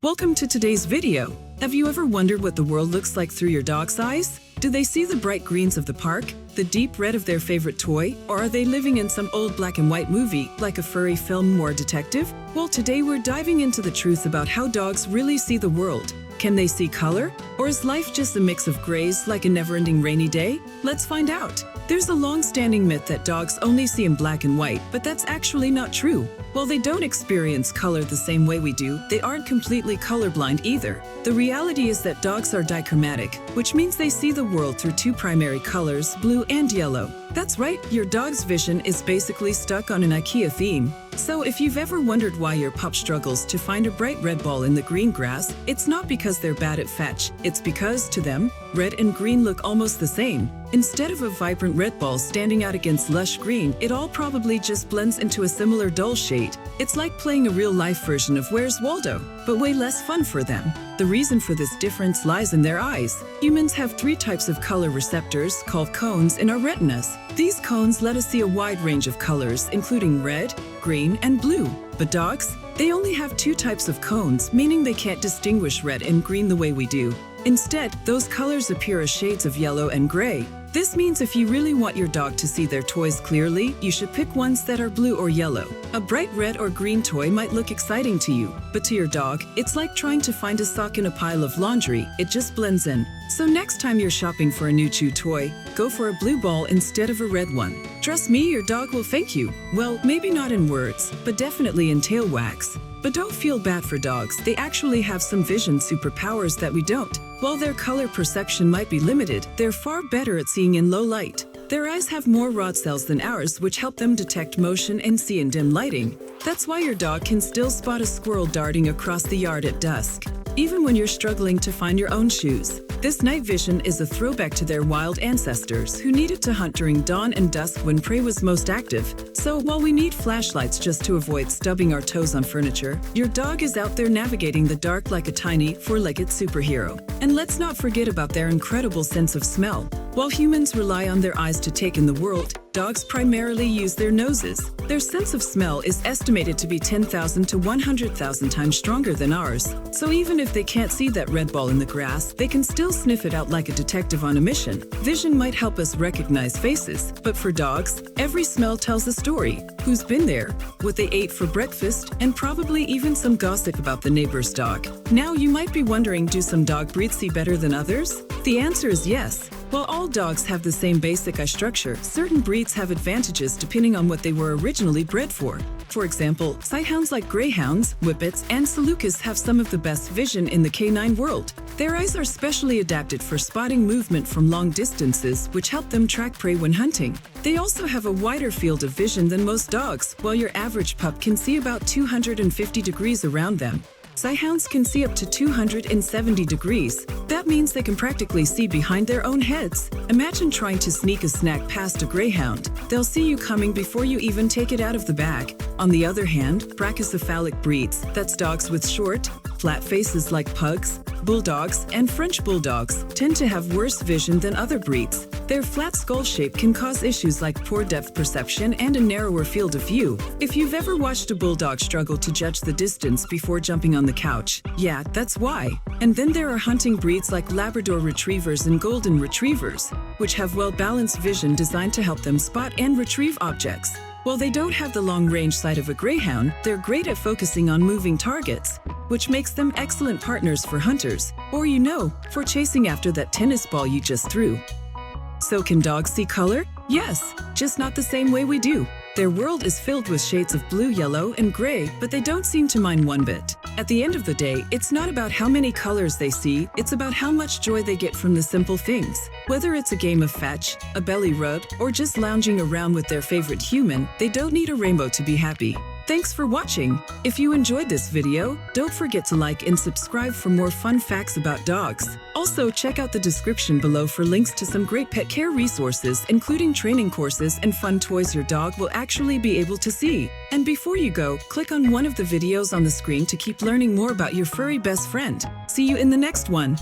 Welcome to today's video. Have you ever wondered what the world looks like through your dog's eyes? Do they see the bright greens of the park, the deep red of their favorite toy, or are they living in some old black and white movie, like a furry film or a detective? Well, today we're diving into the truth about how dogs really see the world. Can they see color? Or is life just a mix of grays like a never-ending rainy day? Let's find out. There's a long-standing myth that dogs only see in black and white, but that's actually not true. While they don't experience color the same way we do, they aren't completely colorblind either. The reality is that dogs are dichromatic, which means they see the world through two primary colors, blue and yellow. That's right, your dog's vision is basically stuck on an IKEA theme. So if you've ever wondered why your pup struggles to find a bright red ball in the green grass, it's not because they're bad at fetch, it's because, to them, red and green look almost the same. Instead of a vibrant red ball standing out against lush green, it all probably just blends into a similar dull shade. It's like playing a real-life version of Where's Waldo, but way less fun for them. The reason for this difference lies in their eyes. Humans have three types of color receptors, called cones, in our retinas. These cones let us see a wide range of colors, including red, green, and blue. But dogs? They only have two types of cones, meaning they can't distinguish red and green the way we do. Instead, those colors appear as shades of yellow and gray. This means if you really want your dog to see their toys clearly, you should pick ones that are blue or yellow. A bright red or green toy might look exciting to you, but to your dog, it's like trying to find a sock in a pile of laundry. It just blends in. So next time you're shopping for a new chew toy, go for a blue ball instead of a red one. Trust me, your dog will thank you. Well, maybe not in words, but definitely in tail wags. But don't feel bad for dogs. They actually have some vision superpowers that we don't. While their color perception might be limited, they're far better at seeing in low light. Their eyes have more rod cells than ours, which help them detect motion and see in dim lighting. That's why your dog can still spot a squirrel darting across the yard at dusk, even when you're struggling to find your own shoes. This night vision is a throwback to their wild ancestors who needed to hunt during dawn and dusk when prey was most active. So while we need flashlights just to avoid stubbing our toes on furniture, your dog is out there navigating the dark like a tiny, four-legged superhero. And let's not forget about their incredible sense of smell. While humans rely on their eyes to take in the world, dogs primarily use their noses. Their sense of smell is estimated to be 10,000 to 100,000 times stronger than ours. So even if they can't see that red ball in the grass, they can still sniff it out like a detective on a mission. Vision might help us recognize faces, but for dogs, every smell tells a story. Who's been there, what they ate for breakfast, and probably even some gossip about the neighbor's dog. Now you might be wondering, do some dog breeds see better than others? The answer is yes. While all dogs have the same basic eye structure, certain breeds have advantages depending on what they were originally bred for. For example, sighthounds like greyhounds, whippets, and Salukas have some of the best vision in the canine world. Their eyes are specially adapted for spotting movement from long distances, which help them track prey when hunting. They also have a wider field of vision than most dogs, while your average pup can see about 250 degrees around them. Sighthounds can see up to 270 degrees. That means they can practically see behind their own heads. Imagine trying to sneak a snack past a greyhound. They'll see you coming before you even take it out of the bag. On the other hand, brachycephalic breeds, that's dogs with short, flat faces like pugs, bulldogs, and French bulldogs, tend to have worse vision than other breeds. Their flat skull shape can cause issues like poor depth perception and a narrower field of view. If you've ever watched a bulldog struggle to judge the distance before jumping on the couch, yeah, that's why. And then there are hunting breeds like Labrador retrievers and golden retrievers, which have well-balanced vision designed to help them spot and retrieve objects. While they don't have the long-range sight of a greyhound, they're great at focusing on moving targets, which makes them excellent partners for hunters, or for chasing after that tennis ball you just threw. So can dogs see color? Yes, just not the same way we do. Their world is filled with shades of blue, yellow, and gray, but they don't seem to mind one bit. At the end of the day, it's not about how many colors they see, it's about how much joy they get from the simple things. Whether it's a game of fetch, a belly rub, or just lounging around with their favorite human, they don't need a rainbow to be happy. Thanks for watching. If you enjoyed this video, don't forget to like and subscribe for more fun facts about dogs. Also, check out the description below for links to some great pet care resources, including training courses and fun toys your dog will actually be able to see. And before you go, click on one of the videos on the screen to keep learning more about your furry best friend. See you in the next one.